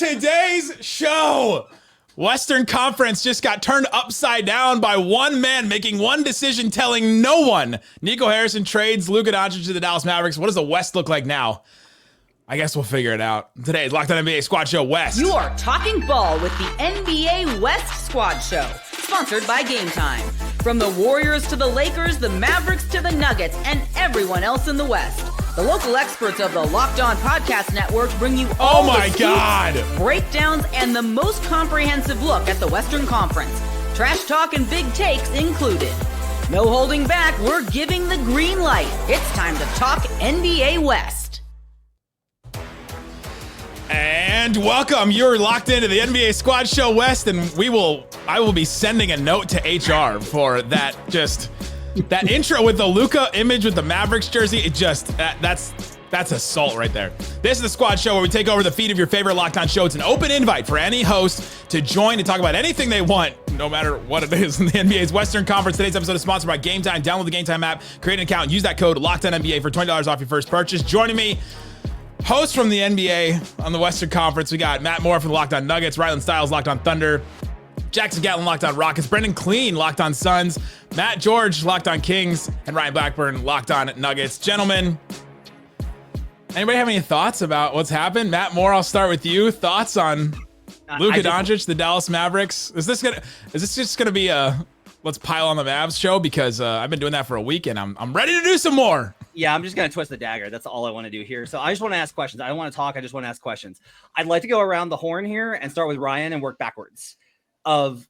today's show. Western Conference just got turned upside down by one man making one decision, telling no one. Nico Harrison trades Luka Doncic to the Dallas Mavericks. What does the West look like now? I guess we'll figure it out. Today's Locked On NBA Squad Show West. You are talking ball with the NBA West Squad Show, sponsored by Game Time. From the Warriors to the Lakers, the Mavericks to the Nuggets, and everyone else in the West. The local experts of the Locked On Podcast Network bring you all the scoops, breakdowns, and the most comprehensive look at the Western Conference. Trash talk and big takes included. No holding back, we're giving the green light. It's time to talk NBA West. And welcome. You're locked into the NBA Squad Show West, and I will be sending a note to HR for that that intro with the Luka image with the Mavericks jersey. That's assault right there. This is the Squad Show where we take over the feed of your favorite Locked On show. It's an open invite for any host to join and talk about anything they want, no matter what it is in the NBA's Western Conference. Today's episode is sponsored by Game Time. Download the Game Time app, create an account, and use that code LOCKEDONNBA for $20 off your first purchase. Joining me, hosts from the NBA on the Western Conference, we got Matt Moore from the Locked On Nuggets, Rylan Stiles, Locked On Thunder, Jackson Gatlin, Locked On Rockets, Brendan Clean, Locked On Suns, Matt George, Locked On Kings, and Ryan Blackburn, Locked On Nuggets. Gentlemen, anybody have any thoughts about what's happened? Matt Moore, I'll start with you. Thoughts on Luka Doncic, the Dallas Mavericks? Is this just gonna be a let's pile on the Mavs show? Because I've been doing that for a week and I'm ready to do some more. Yeah, I'm just going to twist the dagger. That's all I want to do here. So I just want to ask questions. I don't want to talk. I just want to ask questions. I'd like to go around the horn here and start with Ryan and work backwards. Of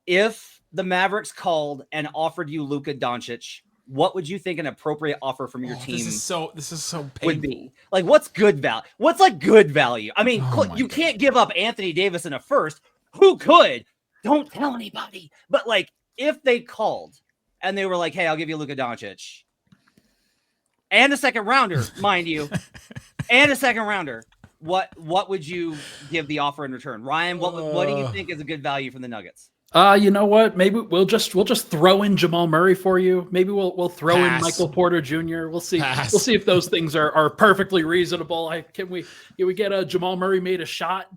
if the Mavericks called and offered you Luka Doncic, what would you think an appropriate offer from your team this is so painful. would be? Like, what's good value? What's like good value? I mean, you can't give up Anthony Davis in a first. Who could? Don't tell anybody. But like, if they called and they were like, hey, I'll give you Luka Doncic and a second rounder, mind you, and a second rounder, what would you give the offer in return? Ryan, what do you think is a good value from the Nuggets? You know what? Maybe we'll just throw in Jamal Murray for you. Maybe we'll throw in Michael Porter Jr. We'll see. We'll see if those things are perfectly reasonable. Can we get a Jamal Murray made a shot?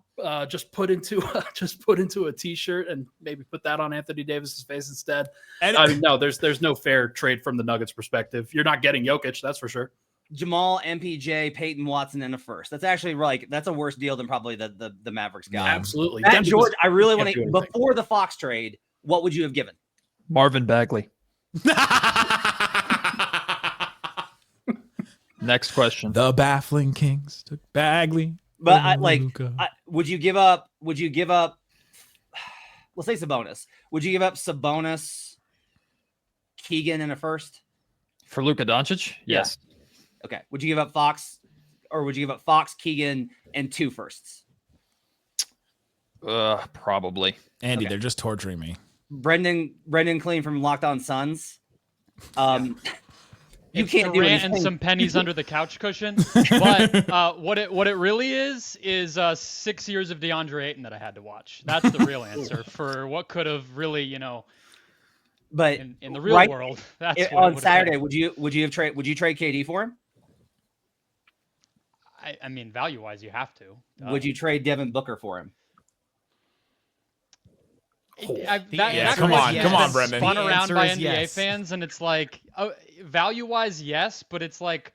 Just put into a t-shirt and maybe put that on Anthony Davis's face instead. And I mean, no, there's no fair trade from the Nuggets perspective. You're not getting Jokic, that's for sure. Jamal, MPJ, Peyton Watson in a first. That's actually that's a worse deal than probably the Mavericks got. Yeah, absolutely. Matt George, I really want to, before the Fox trade, what would you have given? Marvin Bagley. Next question. The baffling Kings took Bagley. But would you give up, let's say Sabonis. Would you give up Sabonis, Keegan in a first? For Luka Doncic? Yes. Yeah. Okay. Would you give up Fox, or would you give up Fox, Keegan, and 2 firsts? Probably. Andy, they're just torturing me. Brendan Clean from Locked On Suns. You can't do anything. And some pennies under the couch cushion. But what it really is 6 years of DeAndre Ayton that I had to watch. That's the real answer for what could have really, But in the real world, that's on Saturday. Would you trade KD for him? I mean, value wise, you have to. Would you trade Devin Booker for him? Come on, Brendan. Spun around by NBA fans, and it's like value wise, yes, but it's like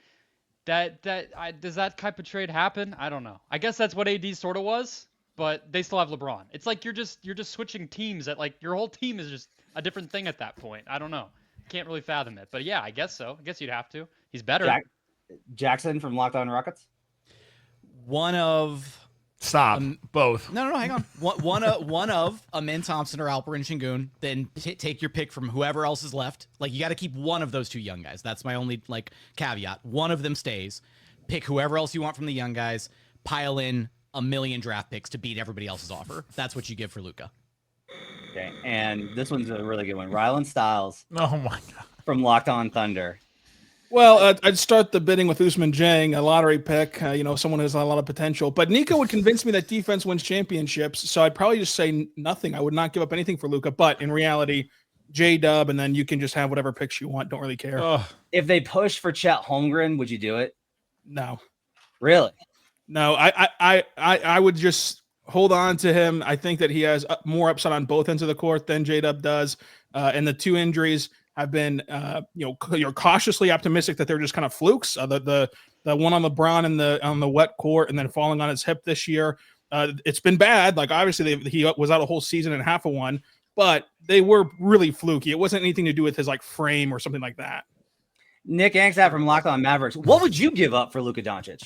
does that type of trade happen? I don't know. I guess that's what AD sort of was, but they still have LeBron. It's like you're just switching teams. That like your whole team is just a different thing at that point. I don't know. Can't really fathom it, but yeah, I guess so. I guess you'd have to. He's better. Jackson from Locked On Rockets. Both. No, hang on. One of Amin Thompson or Alperen Şengün. Then take your pick from whoever else is left. Like, you got to keep one of those 2 young guys. That's my only caveat. One of them stays. Pick whoever else you want from the young guys. Pile in 1 million draft picks to beat everybody else's offer. That's what you give for Luka. Okay, and this one's a really good one. Rylan Stiles. Oh my God. From Locked On Thunder. Well, I'd start the bidding with Ousmane Dieng, a lottery pick, someone who has a lot of potential. But Nico would convince me that defense wins championships, so I'd probably just say nothing. I would not give up anything for Luka. But in reality, J-Dub, and then you can just have whatever picks you want. Don't really care. If they push for Chet Holmgren, would you do it? No. Really? No, I would just hold on to him. I think that he has more upside on both ends of the court than J-Dub does. And the two injuries have been, you're cautiously optimistic that they're just kind of flukes. The one on LeBron on the wet court and then falling on his hip this year. It's been bad. Like obviously he was out a whole season and half of one, but they were really fluky. It wasn't anything to do with his like frame or something like that. Nick Angsat from Locked On Mavericks. What would you give up for Luka Doncic?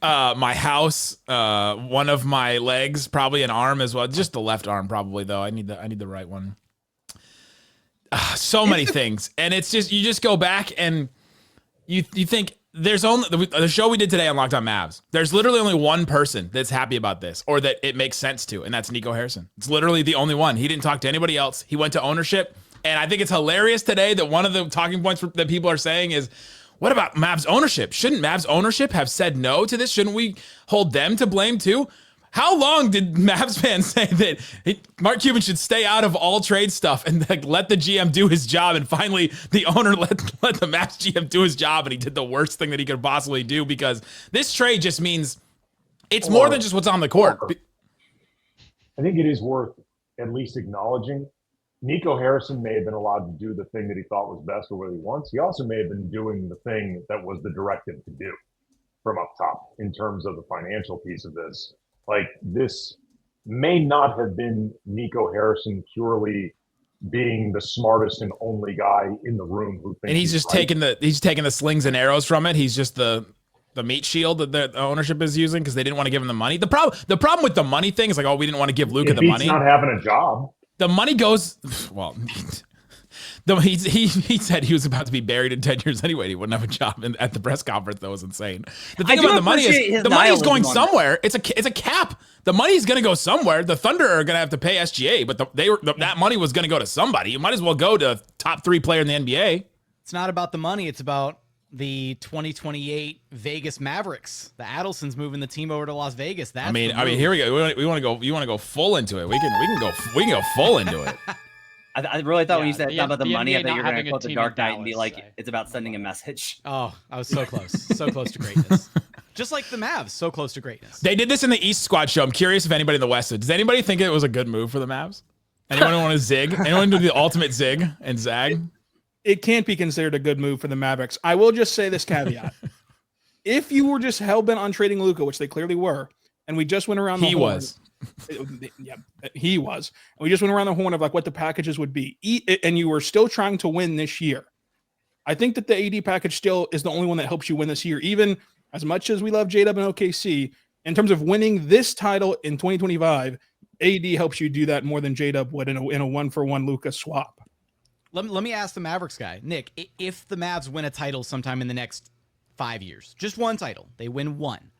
My house, one of my legs, probably an arm as well. Just the left arm, probably though. I need the right one. So many things, and it's just you just go back and you think there's only the show we did today on Locked On Mavs. There's literally only one person that's happy about this or that it makes sense to, and that's Nico Harrison. It's literally the only one. He didn't talk to anybody else. He went to ownership, and I think it's hilarious today that one of the talking points that people are saying is, what about Mavs ownership? Shouldn't Mavs ownership have said no to this? Shouldn't we hold them to blame too? How long did Mavs fans say that Mark Cuban should stay out of all trade stuff and like, let the GM do his job? And finally, the owner let the Mavs GM do his job, and he did the worst thing that he could possibly do because this trade just means it's more than just what's on the court. I think it is worth at least acknowledging Nico Harrison may have been allowed to do the thing that he thought was best or what he wants. He also may have been doing the thing that was the directive to do from up top in terms of the financial piece of this. Like, this may not have been Nico Harrison purely being the smartest and only guy in the room who thinks, and he's just taking the slings and arrows from it. He's just the meat shield that the ownership is using because they didn't want to give him the money. The problem with the money thing is like, oh, we didn't want to give Luka the money. He's not having a job. The money goes well. He said he was about to be buried in 10 years anyway. He wouldn't have a job at the press conference. That was insane. The thing about the money is the money is going somewhere. It's a cap. The money is going to go somewhere. The Thunder are going to have to pay SGA, but that money was going to go to somebody. You might as well go to top 3 player in the NBA. It's not about the money. It's about the 2028 Vegas Mavericks. The Adelsons moving the team over to Las Vegas. That's here we go. We want to go. You want to go full into it. We can go full into it. I really thought when you said about the money, I thought you were going to quote The Dark Knight and be like, say. It's about sending a message. Oh, I was so close. So close to greatness. Just like the Mavs, so close to greatness. They did this in the East Squad show. I'm curious if anybody in the West did. Does anybody think it was a good move for the Mavs? Anyone want to zig? Anyone do the ultimate zig and zag? It can't be considered a good move for the Mavericks. I will just say this caveat. If you were just hell-bent on trading Luka, which they clearly were, and we just went around the horn. Yeah, he was. And we just went around the horn of like what the packages would be. And you were still trying to win this year. I think that the AD package still is the only one that helps you win this year. Even as much as we love J-Dub and OKC, in terms of winning this title in 2025, AD helps you do that more than J-Dub would in a 1-for-1 Luka swap. Let me ask the Mavericks guy, Nick, if the Mavs win a title sometime in the next 5 years, just one title, they win one,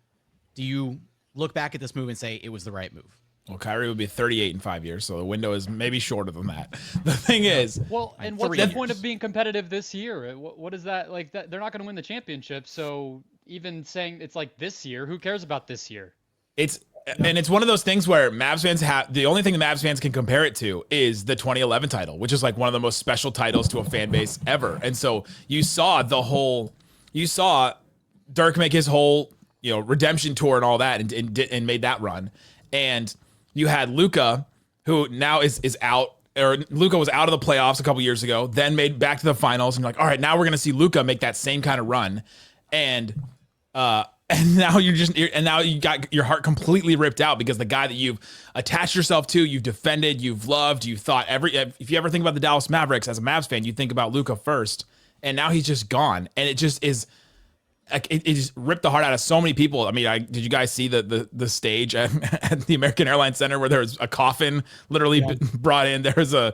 do you look back at this move and say it was the right move? Well, Kyrie would be 38 in 5 years, so the window is maybe shorter than that. The thing is, well, and what's the point of being competitive this year? What is that like? That they're not going to win the championship, so even saying it's like this year, who cares about this year? It's one of those things where Mavs fans have the only thing the Mavs fans can compare it to is the 2011 title, which is like one of the most special titles to a fan base ever. And so you saw Dirk make his whole redemption tour and all that and made that run. And you had Luka, who now is out, or Luka was out of the playoffs a couple years ago, then made back to the finals. And you're like, all right, now we're going to see Luka make that same kind of run. And now you got your heart completely ripped out because the guy that you've attached yourself to, you've defended, you've loved, you thought if you ever think about the Dallas Mavericks as a Mavs fan, you think about Luka first. And now he's just gone. And it just is, it just ripped the heart out of so many people. I mean, did you guys see the stage at the American Airlines Center where there was a coffin literally brought in? There's a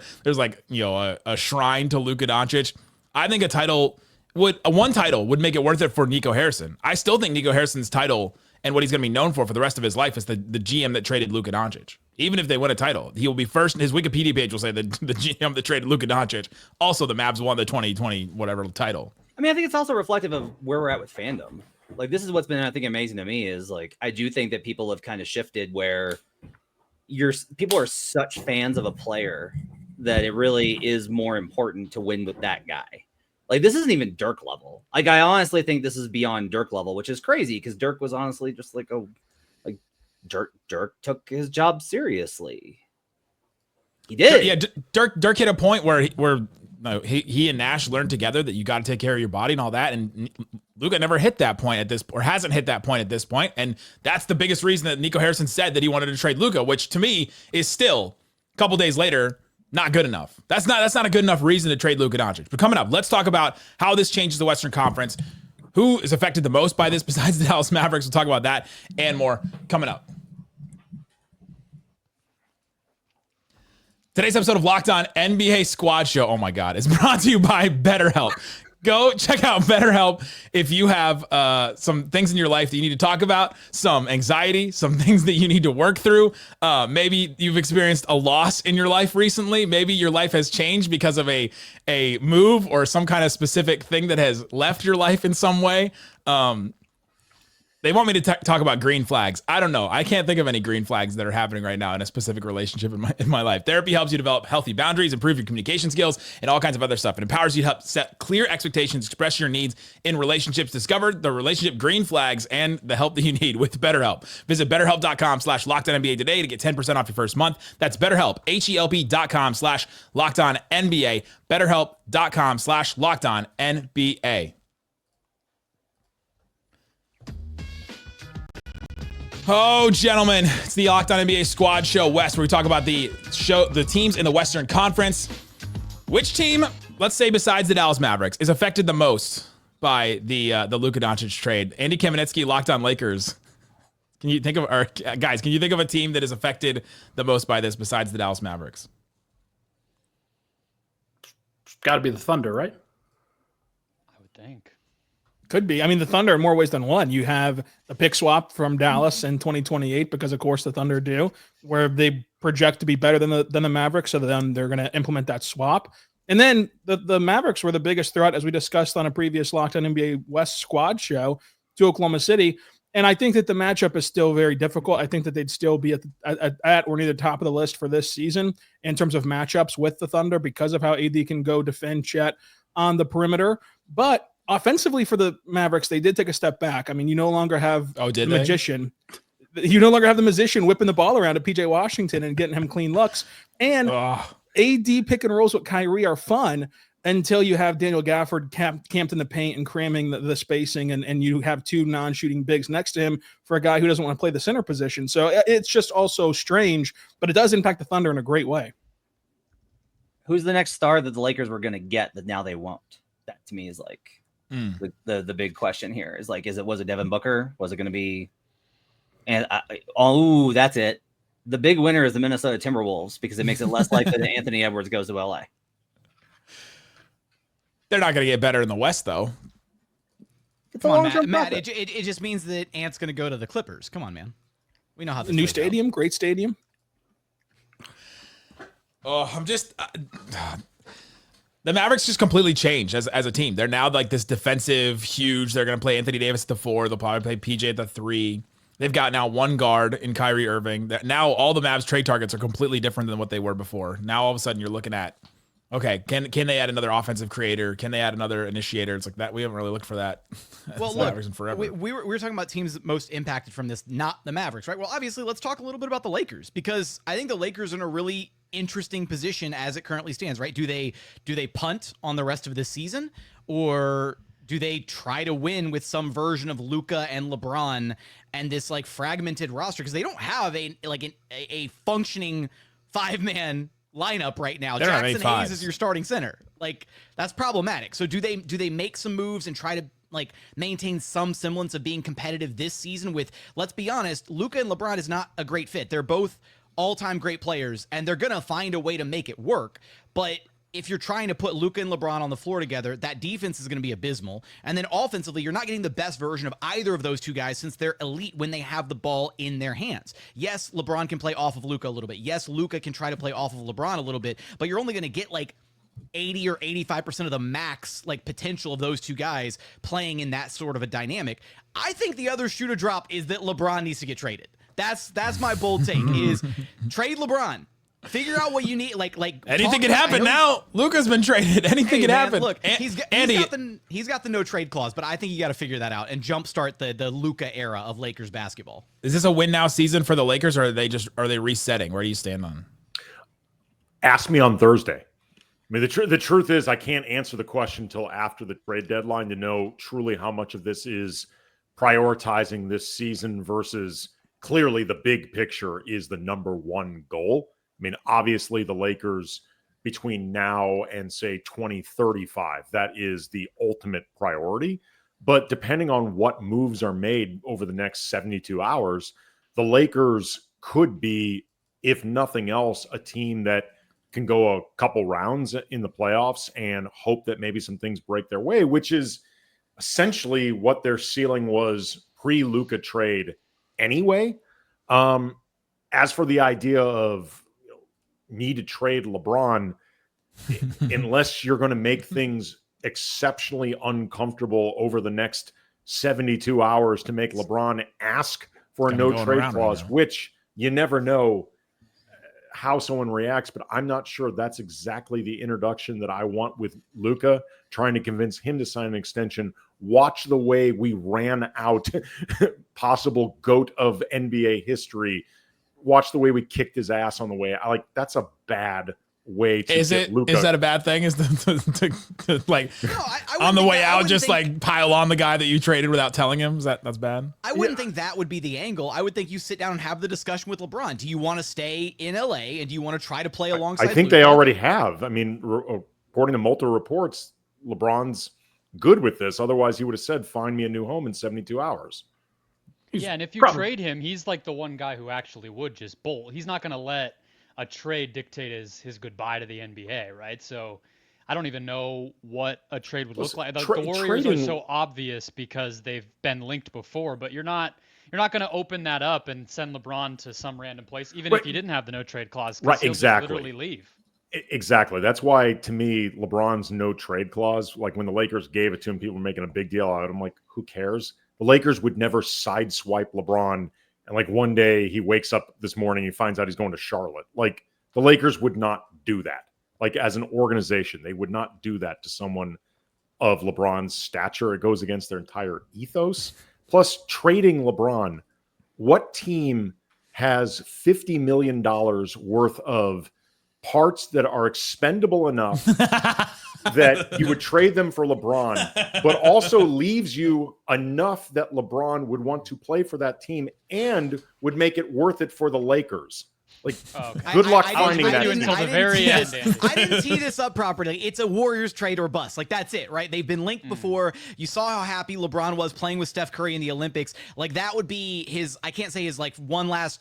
shrine to Luka Doncic. I think one title would make it worth it for Nico Harrison. I still think Nico Harrison's title and what he's going to be known for the rest of his life is the GM that traded Luka Doncic. Even if they win a title, he will be first. His Wikipedia page will say the GM that traded Luka Doncic. Also, the Mavs won the 2020 whatever title. I mean, I think it's also reflective of where we're at with fandom. Like, this is what's been, I think, amazing to me is like, I do think that people have kind of shifted where people are such fans of a player that it really is more important to win with that guy. Like, this isn't even Dirk level. Like, I honestly think this is beyond Dirk level, which is crazy because Dirk was honestly just like Dirk took his job seriously. He did. Yeah, Dirk hit a point where he and Nash learned together that you got to take care of your body and all that. And Luka never hit that point at this, or hasn't hit that point at this point. And that's the biggest reason that Nico Harrison said that he wanted to trade Luka, which to me is still a couple days later not good enough. That's not a good enough reason to trade Luka Doncic. But coming up, let's talk about how this changes the Western Conference. Who is affected the most by this besides the Dallas Mavericks? We'll talk about that and more coming up. Today's episode of Locked On NBA Squad Show, oh my God, is brought to you by BetterHelp. Go check out BetterHelp if you have some things in your life that you need to talk about, some anxiety, some things that you need to work through. Maybe you've experienced a loss in your life recently. Maybe your life has changed because of a move or some kind of specific thing that has left your life in some way. They want me to talk about green flags. I don't know. I can't think of any green flags that are happening right now in a specific relationship in my life. Therapy helps you develop healthy boundaries, improve your communication skills, and all kinds of other stuff. It empowers you to help set clear expectations, express your needs in relationships, discover the relationship green flags, and the help that you need with BetterHelp. Visit BetterHelp.com/LockedOnNBA today to get 10% off your first month. That's BetterHelp, HELP.com/LockedOnNBA, BetterHelp.com/LockedOnNBA. Oh, gentlemen, it's the Locked On NBA Squad Show West, where we talk about the teams in the Western Conference. Which team, let's say besides the Dallas Mavericks, is affected the most by the Luka Doncic trade? Andy Kamenetsky, Locked On Lakers. Can you think of a team that is affected the most by this besides the Dallas Mavericks? Got to be the Thunder, right? I would think. Could be. I mean, the Thunder in more ways than one. You have the pick swap from Dallas in 2028 because, of course, the Thunder do, where they project to be better than the Mavericks, so then they're going to implement that swap. And then the Mavericks were the biggest threat, as we discussed on a previous Locked On NBA West Squad show, to Oklahoma City. And I think that the matchup is still very difficult. I think that they'd still be at or near the top of the list for this season in terms of matchups with the Thunder because of how AD can go defend Chet on the perimeter. But offensively for the Mavericks, they did take a step back. I mean, you no longer have the magician. You no longer have the musician whipping the ball around at PJ Washington and getting him clean looks. And AD pick and rolls with Kyrie are fun until you have Daniel Gafford camped in the paint and cramming the spacing, and you have two non-shooting bigs next to him for a guy who doesn't want to play the center position. So it's just also strange, but it does impact the Thunder in a great way. Who's the next star that the Lakers were going to get that now they won't? That to me is like the big question here is like, was it Devin Booker? Was it going to be? And that's it. The big winner is the Minnesota Timberwolves because it makes it less likely that Anthony Edwards goes to LA. They're not going to get better in the West, though. Come on, Matt. It just means that Ant's going to go to the Clippers. Come on, man. We know how this new stadium, great stadium. Oh, I'm just. The Mavericks just completely changed as a team. They're now like this defensive, huge. They're going to play Anthony Davis at the 4. They'll probably play PJ at the 3. They've got now one guard in Kyrie Irving. Now all the Mavs trade targets are completely different than what they were before. Now all of a sudden you're looking at, okay, can they add another offensive creator? Can they add another initiator? It's like that. We haven't really looked for that. Well, look, in forever. We were talking about teams most impacted from this, not the Mavericks, right? Well, obviously, let's talk a little bit about the Lakers because I think the Lakers are in a really interesting position as it currently stands, right? Do they punt on the rest of this season, or do they try to win with some version of Luka and LeBron and this like fragmented roster because they don't have a functioning 5-man lineup right now? Jackson Hayes is your starting center. Like that's problematic. So do they make some moves and try to like maintain some semblance of being competitive this season with, let's be honest, Luka and LeBron is not a great fit. They're both all-time great players and they're going to find a way to make it work. But if you're trying to put Luka and LeBron on the floor together, that defense is going to be abysmal. And then offensively, you're not getting the best version of either of those two guys since they're elite when they have the ball in their hands. Yes, LeBron can play off of Luka a little bit. Yes, Luka can try to play off of LeBron a little bit, but you're only going to get like 80 or 85% of the max like potential of those two guys playing in that sort of a dynamic. I think the other shoe to drop is that LeBron needs to get traded. That's my bold take is trade LeBron. Figure out what you need. Like anything could happen now. Luka's been traded. Anything could happen. Look, he's got the no trade clause, but I think you got to figure that out and jumpstart the Luka era of Lakers basketball. Is this a win now season for the Lakers, or are they resetting? Where do you stand on? Ask me on Thursday. I mean, the truth is I can't answer the question until after the trade deadline to know truly how much of this is prioritizing this season versus clearly the big picture is the number one goal. I mean, obviously the Lakers between now and say 2035, that is the ultimate priority. But depending on what moves are made over the next 72 hours, the Lakers could be, if nothing else, a team that can go a couple rounds in the playoffs and hope that maybe some things break their way, which is essentially what their ceiling was pre-Luka trade anyway. As for the idea of need to trade LeBron, unless you're going to make things exceptionally uncomfortable over the next 72 hours to make LeBron ask for a no-trade clause, which you never know how someone reacts, but I'm not sure that's exactly the introduction that I want with Luka, trying to convince him to sign an extension. Watch the way we ran out possible GOAT of NBA history. Watch the way we kicked his ass on the way. That's a bad way to get Luka. Is that a bad thing? Is to like on the way out, just like pile on the guy that you traded without telling him? That's bad? I wouldn't think that would be the angle. I would think you sit down and have the discussion with LeBron. Do you want to stay in LA and do you want to try to play alongside? I think they already have. I mean, according to multiple reports, LeBron's good with this. Otherwise, he would have said, "Find me a new home in 72 hours." Yeah, and if you trade him, he's like the one guy who actually would just bolt. He's not going to let a trade dictate his goodbye to the NBA, right? So I don't even know what a trade would look like. The Warriors are so obvious because they've been linked before, but you're not going to open that up and send LeBron to some random place, even if you didn't have the no trade clause. Right, he'll exactly. Just literally leave. Exactly. That's why, to me, LeBron's no trade clause, like when the Lakers gave it to him, people were making a big deal out of it. I'm like, who cares? The Lakers would never sideswipe LeBron. And like one day he wakes up this morning, he finds out he's going to Charlotte. Like the Lakers would not do that. Like as an organization, they would not do that to someone of LeBron's stature. It goes against their entire ethos. Plus, trading LeBron, what team has $50 million worth of parts that are expendable enough that you would trade them for LeBron, but also leaves you enough that LeBron would want to play for that team and would make it worth it for the Lakers? Like, good luck finding that. Until the very end. I didn't tee this up properly. It's a Warriors trade or bust. Like, that's it, right? They've been linked before. You saw how happy LeBron was playing with Steph Curry in the Olympics. Like, that would be his, I can't say his, like, one last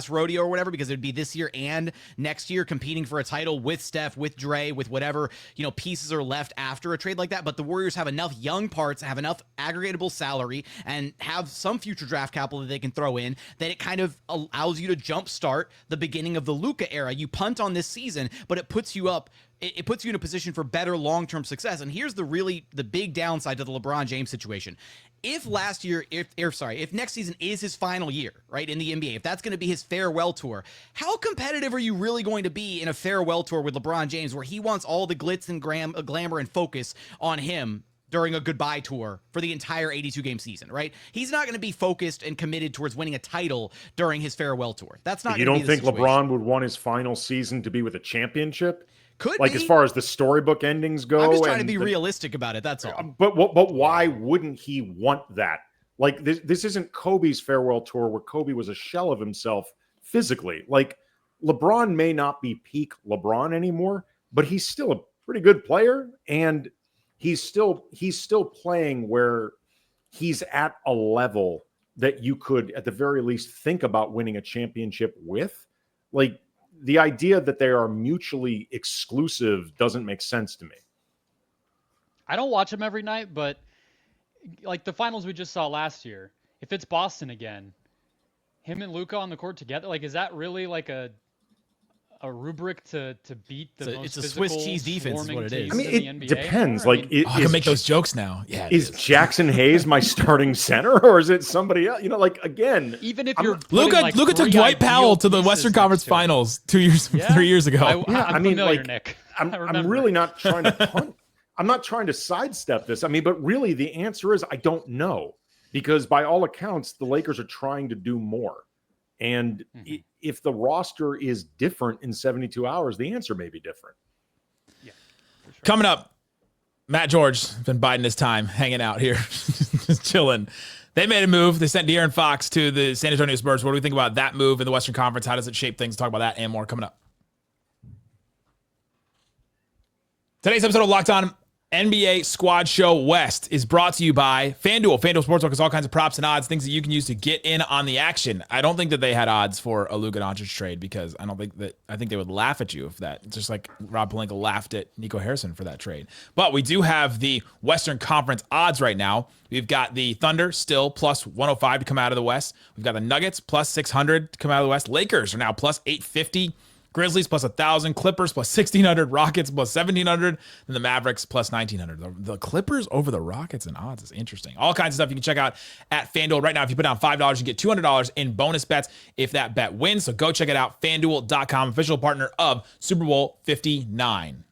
rodeo or whatever, because it would be this year and next year competing for a title with Steph, with Dre, with whatever, pieces are left after a trade like that. But the Warriors have enough young parts, have enough aggregatable salary, and have some future draft capital that they can throw in that it kind of allows you to jumpstart the beginning of the Luka era. You punt on this season, but it puts you up. It puts you in a position for better long-term success. And here's the big downside to the LeBron James situation. If next season is his final year, right, in the NBA, if that's going to be his farewell tour, how competitive are you really going to be in a farewell tour with LeBron James, where he wants all the glitz and glamour and focus on him during a goodbye tour for the entire 82-game season, right? He's not going to be focused and committed towards winning a title during his farewell tour. That's not. You don't think LeBron would want his final season to be with a championship? Could like be. As far as the storybook endings go. I'm just trying to be realistic about it. That's all. But why wouldn't he want that? Like this isn't Kobe's farewell tour where Kobe was a shell of himself physically. Like LeBron may not be peak LeBron anymore, but he's still a pretty good player, and he's still playing where he's at a level that you could at the very least think about winning a championship with. Like, the idea that they are mutually exclusive doesn't make sense to me. I don't watch them every night, but like the finals we just saw last year, if it's Boston again, him and Luka on the court together, like, is that really like a a rubric to beat the most it's a physical, Swiss cheese defense is what it is. swarming I mean, teams it in the NBA depends. anymore? Like, I can make those jokes now. Yeah. Is Jackson Hayes my starting center, or is it somebody else? You know, like, again, even if you're Luka took Dwight Powell to the Western Conference Finals 3 years ago. I'm familiar, Nick. I'm really not trying to punt. I'm not trying to sidestep this. I mean, but really the answer is I don't know, because by all accounts, the Lakers are trying to do more. And if the roster is different in 72 hours, the answer may be different. Yeah, for sure. Coming up, Matt George has been biding his time, hanging out here, just chilling. They made a move. They sent De'Aaron Fox to the San Antonio Spurs. What do we think about that move in the Western Conference? How does it shape things? Talk about that and more coming up. Today's episode of Locked On NBA Squad Show West is brought to you by FanDuel. FanDuel Sportsbook has all kinds of props and odds, things that you can use to get in on the action. I don't think that they had odds for a Luka Doncic trade, because I think they would laugh at you if that, just like Rob Pelinka laughed at Nico Harrison for that trade. But we do have the Western Conference odds right now. We've got the Thunder still plus 105 to come out of the West. We've got the Nuggets plus 600 to come out of the West. Lakers are now plus 850. Grizzlies plus 1,000, Clippers plus 1,600, Rockets plus 1,700, and the Mavericks plus 1,900. The Clippers over the Rockets in odds is interesting. All kinds of stuff you can check out at FanDuel. Right now, if you put down $5, you get $200 in bonus bets if that bet wins. So go check it out, FanDuel.com, official partner of Super Bowl 59.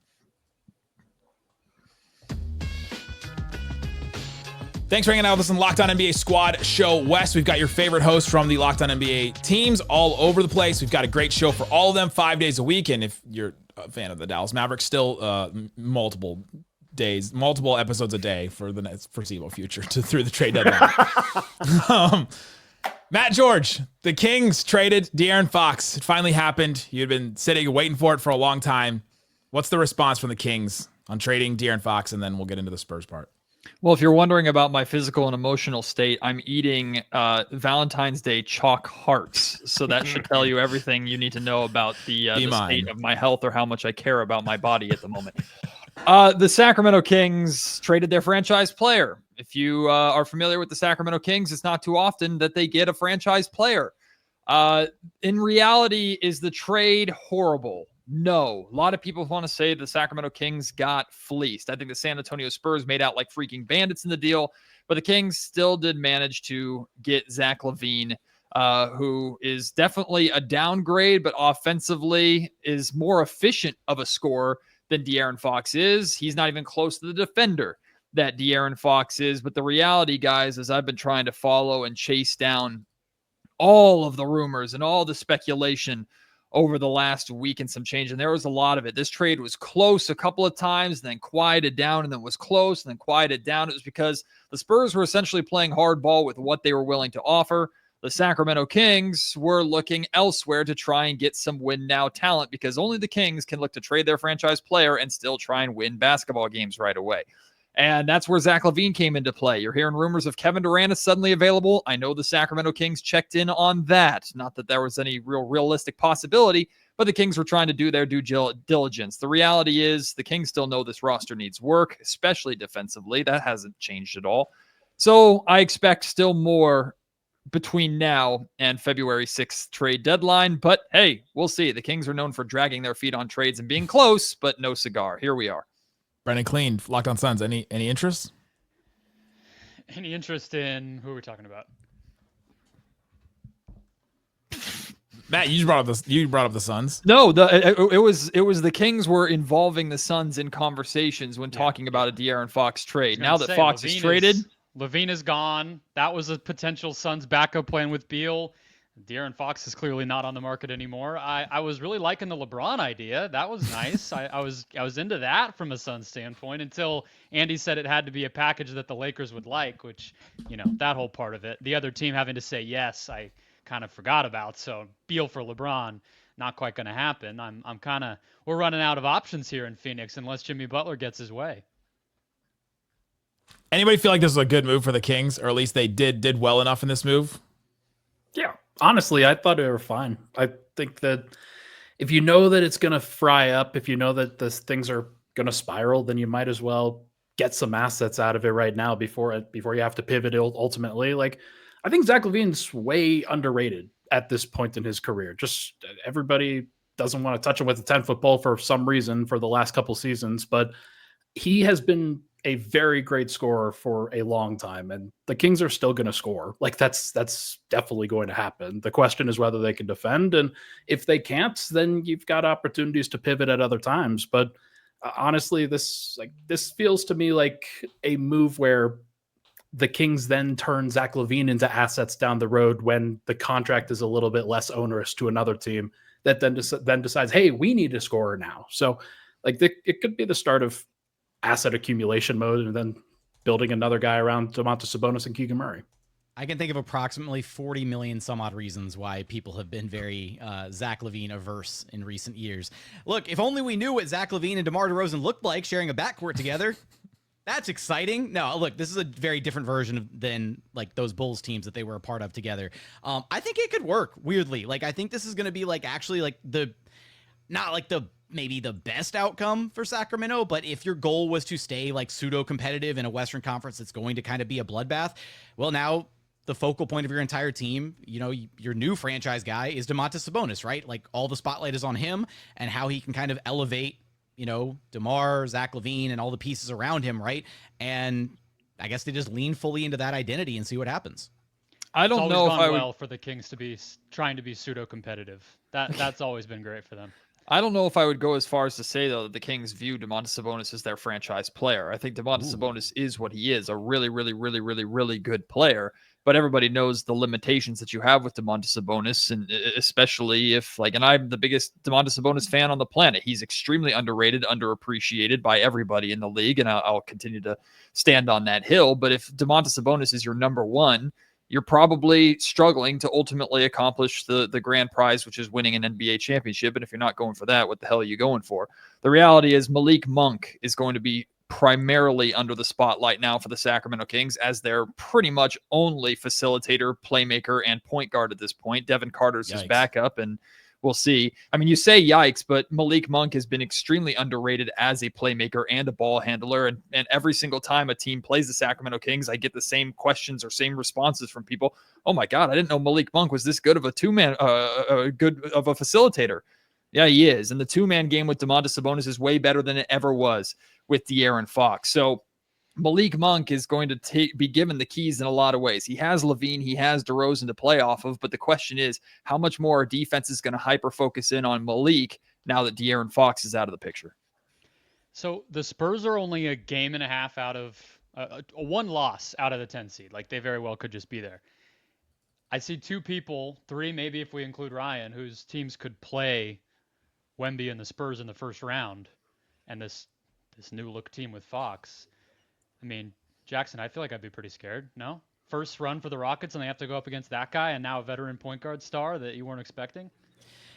Thanks for hanging out with us on Locked On NBA Squad Show West. We've got your favorite hosts from the Locked On NBA teams all over the place. We've got a great show for all of them 5 days a week. And if you're a fan of the Dallas Mavericks, still multiple episodes a day for the next foreseeable future through the trade deadline. Matt George, the Kings traded De'Aaron Fox. It finally happened. You'd been sitting and waiting for it for a long time. What's the response from the Kings on trading De'Aaron Fox? And then we'll get into the Spurs part. Well, if you're wondering about my physical and emotional state, I'm eating Valentine's Day chalk hearts. So that should tell you everything you need to know about the state of my health or how much I care about my body at the moment. The Sacramento Kings traded their franchise player. If you are familiar with the Sacramento Kings, it's not too often that they get a franchise player. In reality, is the trade horrible? No. A lot of people want to say the Sacramento Kings got fleeced. I think the San Antonio Spurs made out like freaking bandits in the deal, but the Kings still did manage to get Zach LaVine, who is definitely a downgrade, but offensively is more efficient of a scorer than De'Aaron Fox is. He's not even close to the defender that De'Aaron Fox is. But the reality, guys, is I've been trying to follow and chase down all of the rumors and all the speculation over the last week and some change. And there was a lot of it. This trade was close a couple of times, and then quieted down, and then was close, and then quieted down. It was because the Spurs were essentially playing hardball with what they were willing to offer. The Sacramento Kings were looking elsewhere to try and get some win now talent, because only the Kings can look to trade their franchise player and still try and win basketball games right away. And that's where Zach LaVine came into play. You're hearing rumors of Kevin Durant is suddenly available. I know the Sacramento Kings checked in on that. Not that there was any realistic possibility, but the Kings were trying to do their due diligence. The reality is the Kings still know this roster needs work, especially defensively. That hasn't changed at all. So I expect still more between now and February 6th trade deadline. But hey, we'll see. The Kings are known for dragging their feet on trades and being close, but no cigar. Here we are. Brendan Clean, Locked On Suns. Any interest? Any interest in who are we talking about? Matt, you brought up the Suns. No, it was the Kings were involving the Suns in conversations when talking about a De'Aaron Fox trade. Now that Fox is traded, LaVine is gone. That was a potential Suns backup plan with Beal. De'Aaron Fox is clearly not on the market anymore. I was really liking the LeBron idea. That was nice. I was into that from a Suns standpoint until Andy said it had to be a package that the Lakers would like, which, that whole part of it. The other team having to say yes, I kind of forgot about. So Beal for LeBron, not quite going to happen. We're running out of options here in Phoenix unless Jimmy Butler gets his way. Anybody feel like this is a good move for the Kings, or at least they did well enough in this move? Yeah. Honestly, I thought they were fine. I think that if you know that it's going to fry up, if you know that things are going to spiral, then you might as well get some assets out of it right now before you have to pivot ultimately. Like, I think Zach LaVine's way underrated at this point in his career. Just everybody doesn't want to touch him with a 10-foot pole for some reason for the last couple seasons, but he has been a very great scorer for a long time, and the Kings are still going to score. Like that's definitely going to happen. The question is whether they can defend, and if they can't, then you've got opportunities to pivot at other times. But honestly, this feels to me like a move where the Kings then turn Zach LaVine into assets down the road when the contract is a little bit less onerous to another team that then decides, hey, we need a scorer now. So like it could be the start of asset accumulation mode and then building another guy around Domantas Sabonis and Keegan Murray. I can think of approximately 40 million some odd reasons why people have been very Zach LaVine averse in recent years. Look, if only we knew what Zach LaVine and DeMar DeRozan looked like sharing a backcourt together. That's exciting. No, look, this is a very different version than like those Bulls teams that they were a part of together. I think it could work weirdly. Like, I think this is going to be like actually like maybe the best outcome for Sacramento, but if your goal was to stay like pseudo competitive in a Western Conference that's going to kind of be a bloodbath, well, now the focal point of your entire team, you know, your new franchise guy is Domantas Sabonis, right? Like all the spotlight is on him and how he can kind of elevate, you know, DeMar, Zach LaVine, and all the pieces around him, right? And I guess they just lean fully into that identity and see what happens. I don't know if I would... well for the Kings to be trying to be pseudo competitive. That's always been great for them. I don't know if I would go as far as to say, though, that the Kings view Domantas Sabonis as their franchise player. I think Domantas Sabonis is what he is, a really, really, really, really, really good player. But everybody knows the limitations that you have with Domantas Sabonis, and especially if, like, and I'm the biggest Domantas Sabonis fan on the planet. He's extremely underrated, underappreciated by everybody in the league, and I'll continue to stand on that hill. But if Domantas Sabonis is your number one, you're probably struggling to ultimately accomplish the grand prize, which is winning an NBA championship. And if you're not going for that, what the hell are you going for? The reality is Malik Monk is going to be primarily under the spotlight now for the Sacramento Kings as their pretty much only facilitator, playmaker, and point guard at this point. Devin Carter's his backup, and we'll see. I mean, you say yikes, but Malik Monk has been extremely underrated as a playmaker and a ball handler. And every single time a team plays the Sacramento Kings, I get the same questions or same responses from people. Oh my God, I didn't know Malik Monk was this good of a good of a facilitator. Yeah, he is. And the two-man game with Domantas Sabonis is way better than it ever was with De'Aaron Fox. So Malik Monk is going to be given the keys in a lot of ways. He has LaVine, he has DeRozan to play off of, but the question is how much more our defense is going to hyper-focus in on Malik now that De'Aaron Fox is out of the picture. So the Spurs are only a game and a half out of a one loss out of the 10 seed. Like they very well could just be there. I see two people, three maybe if we include Ryan, whose teams could play Wemby and the Spurs in the first round, and this new look team with Fox. I mean, Jackson, I feel like I'd be pretty scared. No? First run for the Rockets and they have to go up against that guy and now a veteran point guard star that you weren't expecting?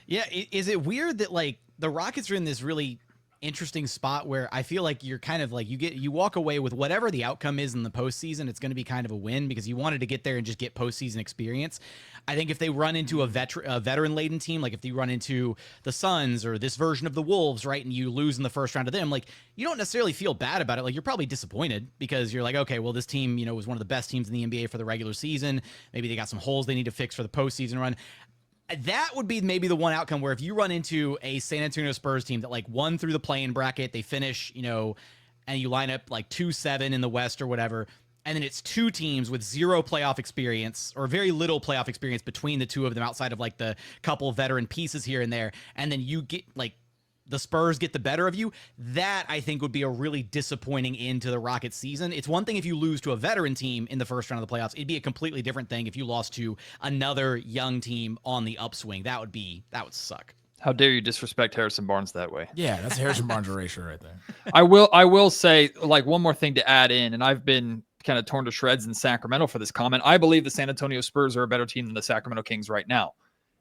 Yeah, is it weird that like the Rockets are in this really interesting spot where I feel like you're kind of like you walk away with whatever the outcome is in the postseason, it's going to be kind of a win because you wanted to get there and just get postseason experience. I think if they run into a veteran-laden team, like if you run into the Suns or this version of the Wolves, right, and you lose in the first round of them, like you don't necessarily feel bad about it. Like you're probably disappointed because you're like, okay, well this team, you know, was one of the best teams in the NBA for the regular season. Maybe they got some holes they need to fix for the postseason run. That would be maybe the one outcome where if you run into a San Antonio Spurs team that like won through the play-in bracket, they finish, you know, and you line up like 2-7 in the West or whatever, and then it's two teams with zero playoff experience or very little playoff experience between the two of them outside of like the couple veteran pieces here and there, and then you get like the Spurs get the better of you, that I think would be a really disappointing end to the Rockets season. It's one thing if you lose to a veteran team in the first round of the playoffs. It'd be a completely different thing if you lost to another young team on the upswing. That would suck. How dare you disrespect Harrison Barnes that way? Yeah, that's Harrison Barnes erasure right there. I will say like one more thing to add in, and I've been kind of torn to shreds in Sacramento for this comment. I believe the San Antonio Spurs are a better team than the Sacramento Kings right now.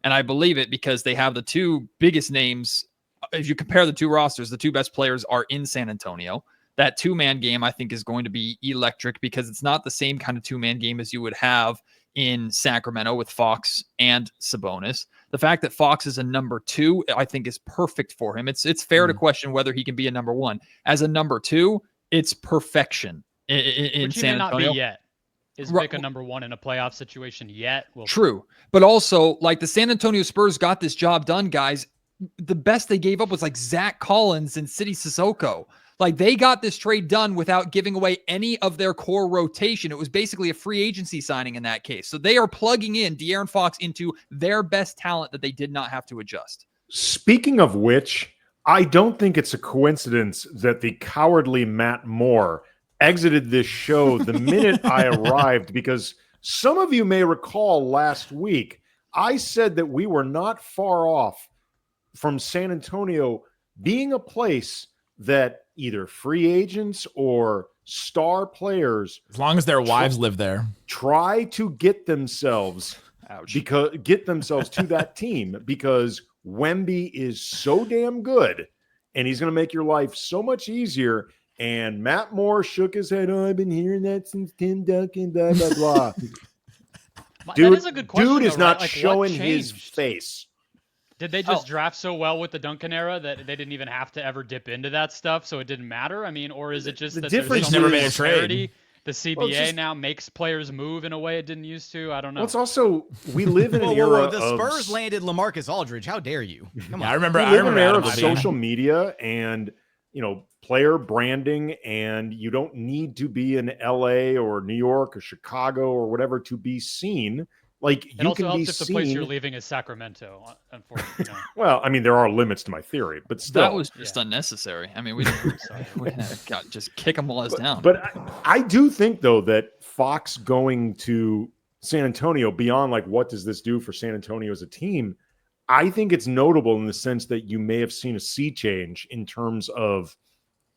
And I believe it because they have the two biggest names. If you compare the two rosters, the two best players are in San Antonio. That two-man game, I think, is going to be electric because it's not the same kind of two-man game as you would have in Sacramento with Fox and Sabonis. The fact that Fox is a number two, I think, is perfect for him. It's fair to question whether he can be a number one. As a number two, it's perfection in San Antonio. Which he may not be yet. Is pick a number one in a playoff situation yet? True. But also, like the San Antonio Spurs got this job done, guys, the best they gave up was like Zach Collins and City Sissoko. Like they got this trade done without giving away any of their core rotation. It was basically a free agency signing in that case. So they are plugging in De'Aaron Fox into their best talent that they did not have to adjust. Speaking of which, I don't think it's a coincidence that the cowardly Matt Moore exited this show the minute I arrived, because some of you may recall last week, I said that we were not far off from San Antonio being a place that either free agents or star players, as long as their wives live there, try to get themselves to that team, because Wemby is so damn good and he's going to make your life so much easier. And Matt Moore shook his head. Oh, I've been hearing that since Tim Duncan, blah, blah, blah. That is a good question. Dude is though, not right? Like, showing what his changed? face. Did they just draft so well with the Duncan era that they didn't even have to ever dip into that stuff, so it didn't matter? I mean, or is it just that difference there's so never much made a trade. disparity? The CBA Well, just, now makes players move in a way it didn't used to. I don't know. Well, it's also, we live in an Whoa, era the of Spurs landed LaMarcus Aldridge. How dare you? Come on. I remember. we I live in remember an era Adam of Levine. social media and, you know, player branding, and you don't need to be in LA or New York or Chicago or whatever to be seen. Like, it you also can be helps if the place you're seen. leaving is Sacramento, unfortunately. You know. Well, I mean, there are limits to my theory, but still. That was just unnecessary. I mean, we got just kick them while it's down. But I do think, though, that Fox going to San Antonio, beyond like what does this do for San Antonio as a team, I think it's notable in the sense that you may have seen a sea change in terms of,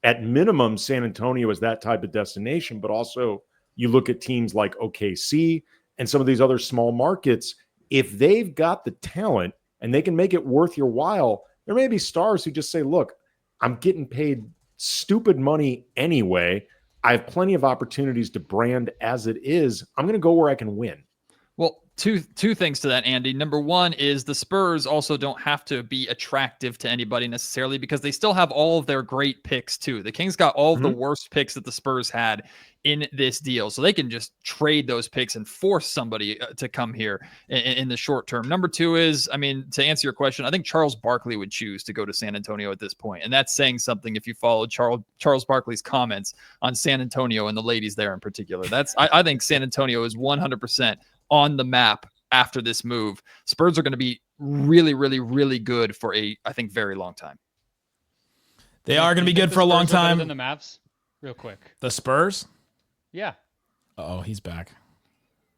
at minimum, San Antonio is that type of destination, but also you look at teams like OKC and some of these other small markets. If they've got the talent and they can make it worth your while, there may be stars who just say, look, I'm getting paid stupid money anyway. I have plenty of opportunities to brand as it is. I'm going to go where I can win. Well, two things to that, Andy. Number one is the Spurs also don't have to be attractive to anybody necessarily, because they still have all of their great picks too. The Kings got all of the worst picks that the Spurs had in this deal, so they can just trade those picks and force somebody to come here in the short term. Number two is, I mean, to answer your question, I think Charles Barkley would choose to go to San Antonio at this point, and that's saying something if you follow Charles Barkley's comments on San Antonio and the ladies there in particular. I think San Antonio is 100% on the map after this move. Spurs are going to be really, really, really good for I think, very long time. They are going to be good for a long time. Than the Mavs, real quick. The Spurs? Yeah. Oh, he's back.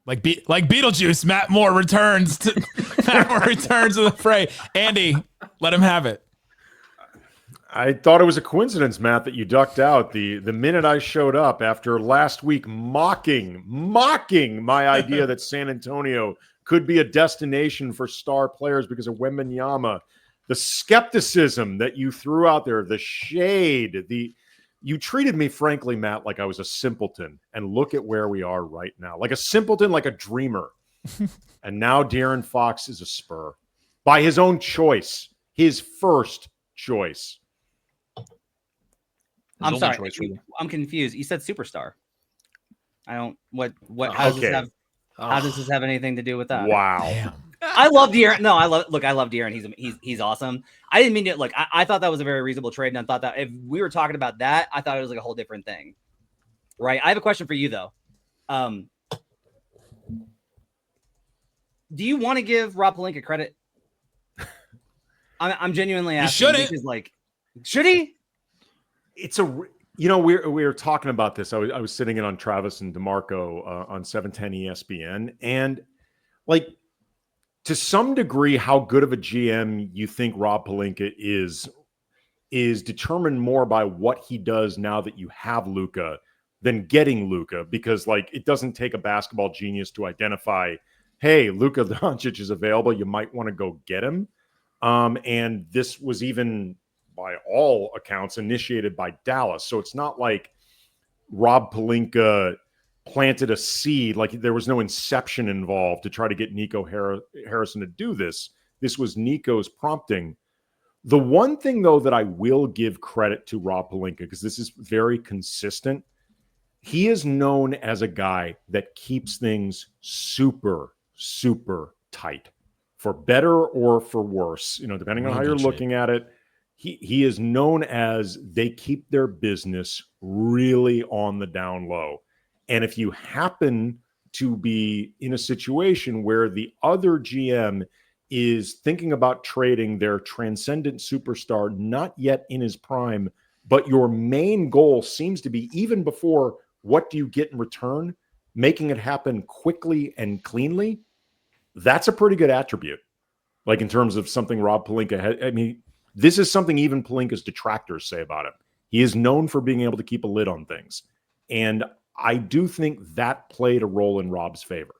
Like Beetlejuice, Matt Moore returns to the fray. Andy, let him have it. I thought it was a coincidence, Matt, that you ducked out the minute I showed up after last week mocking my idea that San Antonio could be a destination for star players because of Wembanyama. The skepticism that you threw out there, the shade, you treated me, frankly, Matt, like I was a simpleton. And look at where we are right now. Like a simpleton, like a dreamer. And now De'Aaron Fox is a Spur. By his own choice. His first choice. I'm sorry. I'm confused. You said superstar. I don't. What? How does this have? How does this have anything to do with that? Wow. Damn. I love De'Aaron. No, I love De'Aaron. He's awesome. I didn't mean to. Look, I thought that was a very reasonable trade, and I thought that if we were talking about that, I thought it was like a whole different thing. Right. I have a question for you though. Do you want to give Rob Pelinka credit? I'm genuinely asking. You shouldn't. Because, like, should he? It's we were talking about this. I was sitting in on Travis and DeMarco on 710 ESPN, and like, to some degree, how good of a GM you think Rob Pelinka is determined more by what he does now that you have Luka than getting Luka, because like, it doesn't take a basketball genius to identify, hey, Luka Doncic is available. You might want to go get him. And this was even, by all accounts, initiated by Dallas. So it's not like Rob Pelinka planted a seed, like there was no inception involved to try to get Nico Harrison to do this. This was Nico's prompting. The one thing, though, that I will give credit to Rob Pelinka, because this is very consistent, he is known as a guy that keeps things super, super tight for better or for worse, depending on how you're looking at it. He is known as they keep their business really on the down low. And if you happen to be in a situation where the other GM is thinking about trading their transcendent superstar, not yet in his prime, but your main goal seems to be, even before what do you get in return, making it happen quickly and cleanly, that's a pretty good attribute. Like in terms of something Rob Pelinka had. I mean, this is something even Pelinka's detractors say about him. He is known for being able to keep a lid on things. And I do think that played a role in Rob's favor.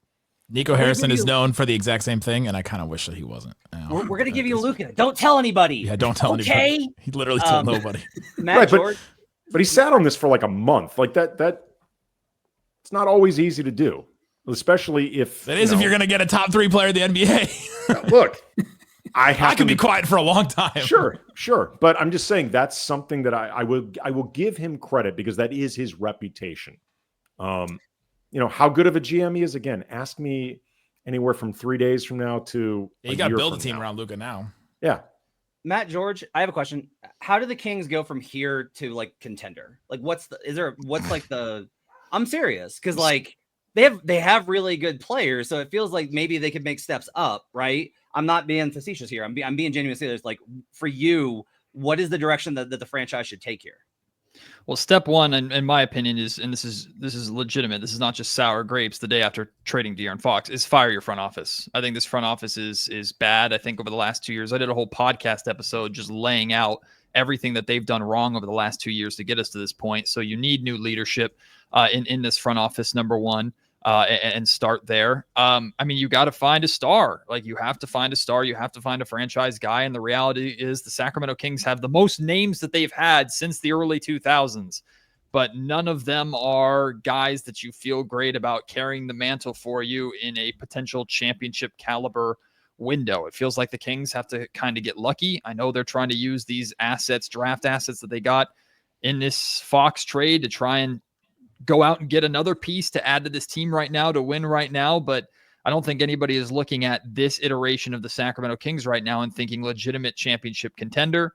Nico Harrison is known for the exact same thing, and I kind of wish that he wasn't. We're going to give you Luka. Don't tell anybody. Yeah, don't tell anybody. He literally told nobody. Matt George. But he sat on this for like a month. Like that it's not always easy to do, especially if it is if you're going to get a top 3 player in the NBA. Look, I can be quiet for a long time. Sure. But I'm just saying that's something that I will give him credit, because that is his reputation. How good of a GM he is, again, ask me anywhere from 3 days from now to you got to build a team around Luka now. Yeah. Matt George, I have a question. How do the Kings go from here to like contender? Like I'm serious, because like they have really good players, so it feels like maybe they could make steps up, right? I'm not being facetious here. I'm being genuine. Serious. Like, for you, what is the direction that the franchise should take here? Well, step one, in my opinion, is, and this is legitimate, this is not just sour grapes the day after trading De'Aaron Fox, is fire your front office. I think this front office is bad. I think over the last 2 years, I did a whole podcast episode just laying out everything that they've done wrong over the last 2 years to get us to this point. So you need new leadership in this front office, number one. And start there. You got to find a star. Like, you have to find a star. You have to find a franchise guy. And the reality is the Sacramento Kings have the most names that they've had since the early 2000s, but none of them are guys that you feel great about carrying the mantle for you in a potential championship caliber window. It feels like the Kings have to kind of get lucky. I know they're trying to use these draft assets that they got in this Fox trade to try and go out and get another piece to add to this team right now to win right now. But I don't think anybody is looking at this iteration of the Sacramento Kings right now and thinking legitimate championship contender.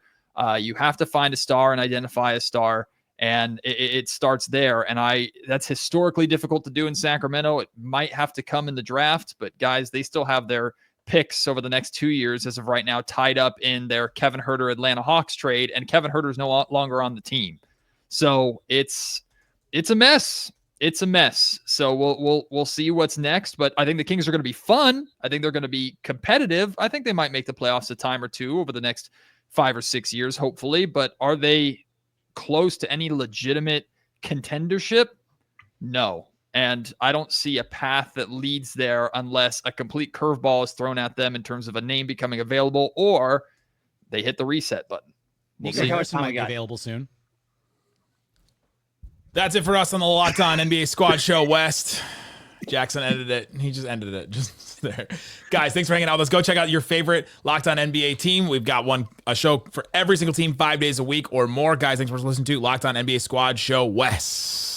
You have to find a star and identify a star, and it starts there. And that's historically difficult to do in Sacramento. It might have to come in the draft, but guys, they still have their picks over the next 2 years as of right now tied up in their Kevin Huerter Atlanta Hawks trade, and Kevin Huerter is no longer on the team. So it's a mess. It's a mess. So we'll see what's next. But I think the Kings are going to be fun. I think they're going to be competitive. I think they might make the playoffs a time or two over the next 5 or 6 years, hopefully. But are they close to any legitimate contendership? No. And I don't see a path that leads there unless a complete curveball is thrown at them in terms of a name becoming available, or they hit the reset button. Nico Harrison might be available soon. That's it for us on the Locked On NBA Squad Show West. Jackson ended it. He just ended it just there. Guys, thanks for hanging out. Let's go check out your favorite Locked On NBA team. We've got a show for every single team 5 days a week or more. Guys, thanks for listening to Locked On NBA Squad Show West.